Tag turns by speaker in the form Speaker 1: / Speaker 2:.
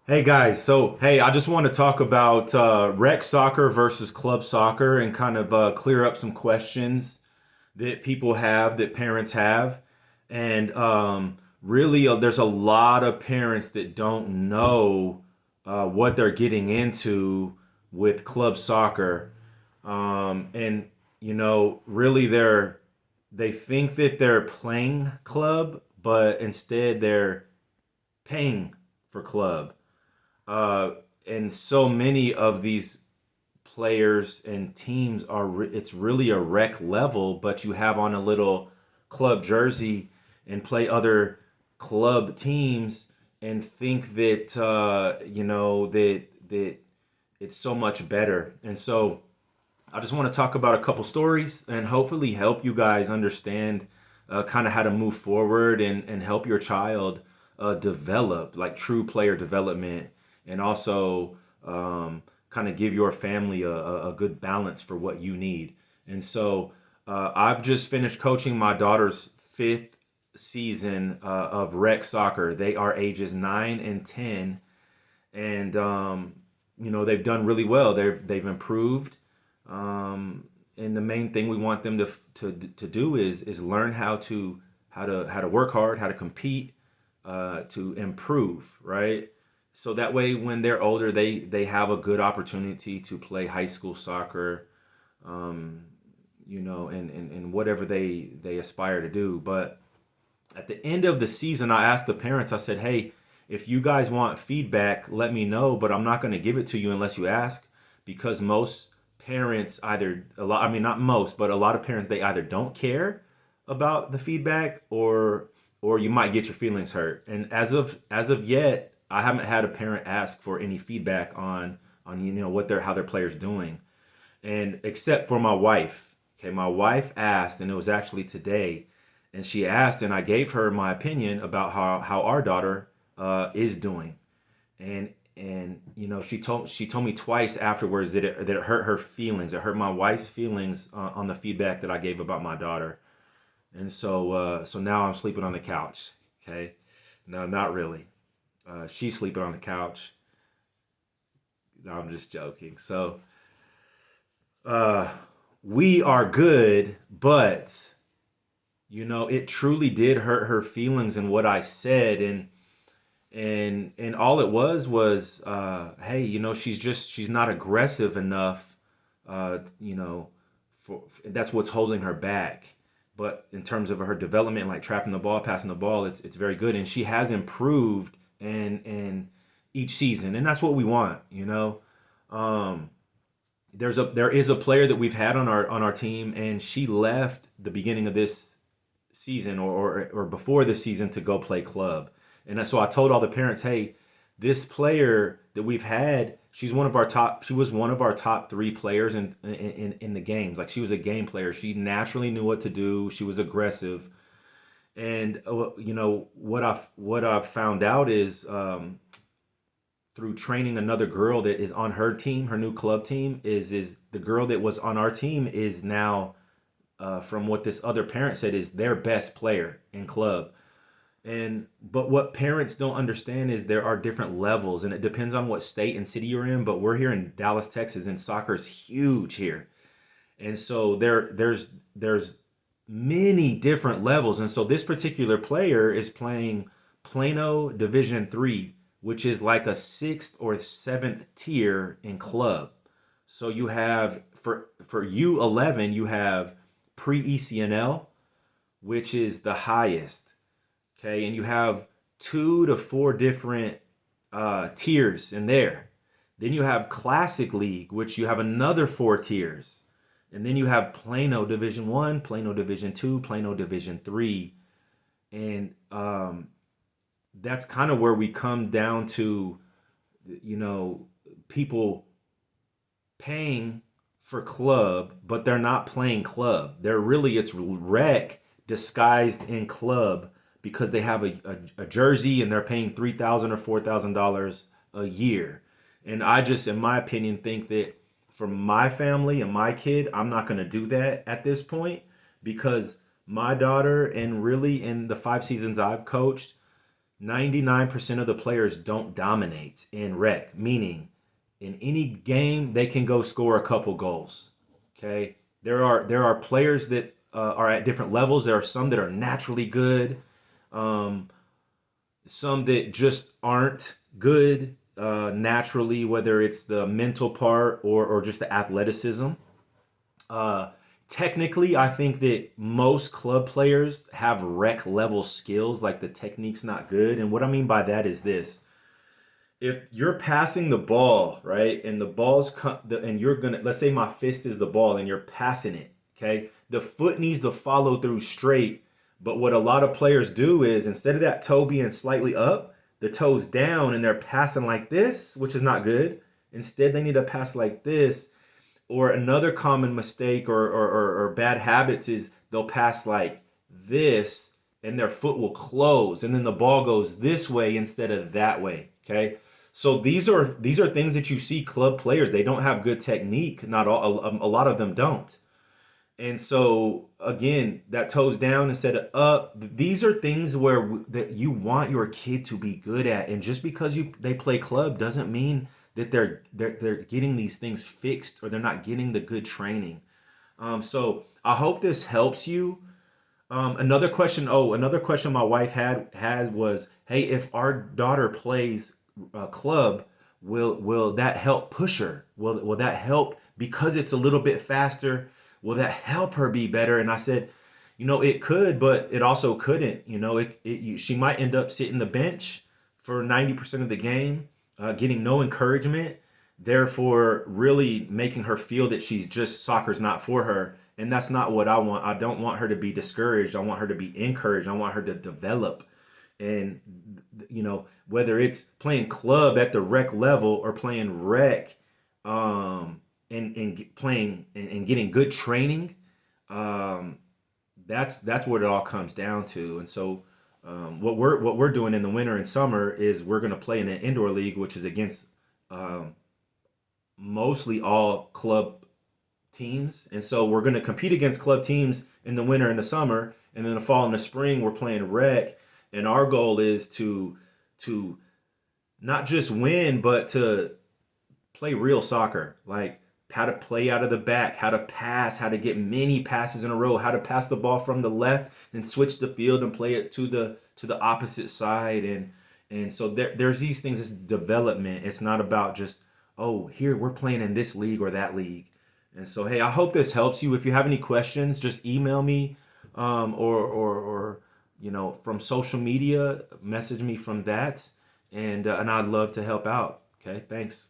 Speaker 1: Hey guys, so hey, I just want to talk about rec soccer versus club soccer and kind of clear up some questions that people have, that parents have. And really, there's a lot of parents that don't know what they're getting into with club soccer. And, really they think that they're playing club, but instead they're paying for club. Uh, and so many of these players and teams it's really a rec level, but you have on a little club jersey and play other club teams and think that that it's so much better. And so I just want to talk about a couple stories and hopefully help you guys understand kind of how to move forward and help your child develop like true player development and also kind of give your family a good balance for what you need. And so I've just finished coaching my daughter's fifth season of rec soccer. They are ages 9 and 10, and they've done really well. They've improved, and the main thing we want them to do is learn how to work hard, how to compete, to improve, right? So that way, when they're older, they have a good opportunity to play high school soccer, and whatever they aspire to do. But at the end of the season, I asked the parents. I said, "Hey, if you guys want feedback, let me know. But I'm not going to give it to you unless you ask, because most parents either a lot. I mean, not most, but a lot of parents they either don't care about the feedback or you might get your feelings hurt. And as of yet, I haven't had a parent ask for any feedback on what their how their players doing, and except for my wife. Okay, my wife asked, and it was actually today, and she asked, and I gave her my opinion about how our daughter is doing, and she told me twice afterwards that it hurt her feelings. It hurt my wife's feelings on the feedback that I gave about my daughter, and so now I'm sleeping on the couch. Okay, no, not really. She's sleeping on the couch. No, I'm just joking. So uh, we are good, but it truly did hurt her feelings in what I said, and all it was hey, she's not aggressive enough, you know, that's what's holding her back. But in terms of her development, like trapping the ball, passing the ball, it's very good, and she has improved and each season, and that's what we want. Um, there is a player that we've had on our team, and she left the beginning of this season or before this season to go play club. And so I told all the parents, hey, this player that we've had, she was one of our top three players in the games. Like she was a game player. She naturally knew what to do. She was aggressive. And what I've found out is through training another girl that is on her team, her new club team, is the girl that was on our team is now, from what this other parent said, is their best player in club. And but what parents don't understand is there are different levels, and it depends on what state and city you're in. But we're here in Dallas, Texas, and soccer's huge here, and so there's many different levels. And so this particular player is playing Plano Division 3, which is like a sixth or seventh tier in club. So you have for U11, you have pre ECNL, which is the highest. Okay, and you have 2 to 4 different tiers in there. Then you have Classic League, which you have another 4 tiers. And then you have Plano Division 1, Plano Division 2, Plano Division 3. And that's kind of where we come down to, you know, people paying for club, but they're not playing club. It's rec disguised in club because they have a jersey and they're paying $3,000 or $4,000 a year. And I just, in my opinion, think that for my family and my kid, I'm not going to do that at this point because my daughter, and really in the 5 seasons I've coached, 99% of the players don't dominate in rec, meaning in any game they can go score a couple goals. Okay, there are players that are at different levels. There are some that are naturally good, um, some that just aren't good naturally, whether it's the mental part or just the athleticism. Uh, Technically, I think that most club players have rec level skills, like the technique's not good. And what I mean by that is this: if you're passing the ball, right, and the ball's and you're gonna, let's say my fist is the ball and you're passing it, okay, the foot needs to follow through straight. But what a lot of players do is instead of that toe being slightly up, the toe's down and they're passing like this, which is not good. Instead, they need to pass like this. Or another common mistake or bad habits is they'll pass like this and their foot will close and then the ball goes this way instead of that way. Okay. So these are things that you see club players. They don't have good technique. Not all. A lot of them don't. And so again, that toes down instead of up. These are things that you want your kid to be good at. And just because they play club doesn't mean that they're getting these things fixed or they're not getting the good training. So I hope this helps you. Another question. Oh, another question my wife had was, hey, if our daughter plays club, will that help push her? Will that help because it's a little bit faster? Will that help her be better? And I said, it could, but it also couldn't. She might end up sitting the bench for 90% of the game, getting no encouragement, therefore really making her feel that soccer's not for her. And that's not what I want. I don't want her to be discouraged. I want her to be encouraged. I want her to develop. And, whether it's playing club at the rec level or playing rec, and playing and getting good training, that's what it all comes down to. And so, what we're doing in the winter and summer is we're going to play in an indoor league, which is against um, mostly all club teams. And so we're going to compete against club teams in the winter and the summer, and then the fall and the spring we're playing rec. And our goal is to not just win, but to play real soccer, like how to play out of the back, how to pass, how to get many passes in a row, how to pass the ball from the left and switch the field and play it to the opposite side. And so there's these things. It's development. It's not about just, oh, here we're playing in this league or that league. And so, hey, I hope this helps you. If you have any questions, just email me, or from social media, message me from that, and I'd love to help out. Okay, thanks.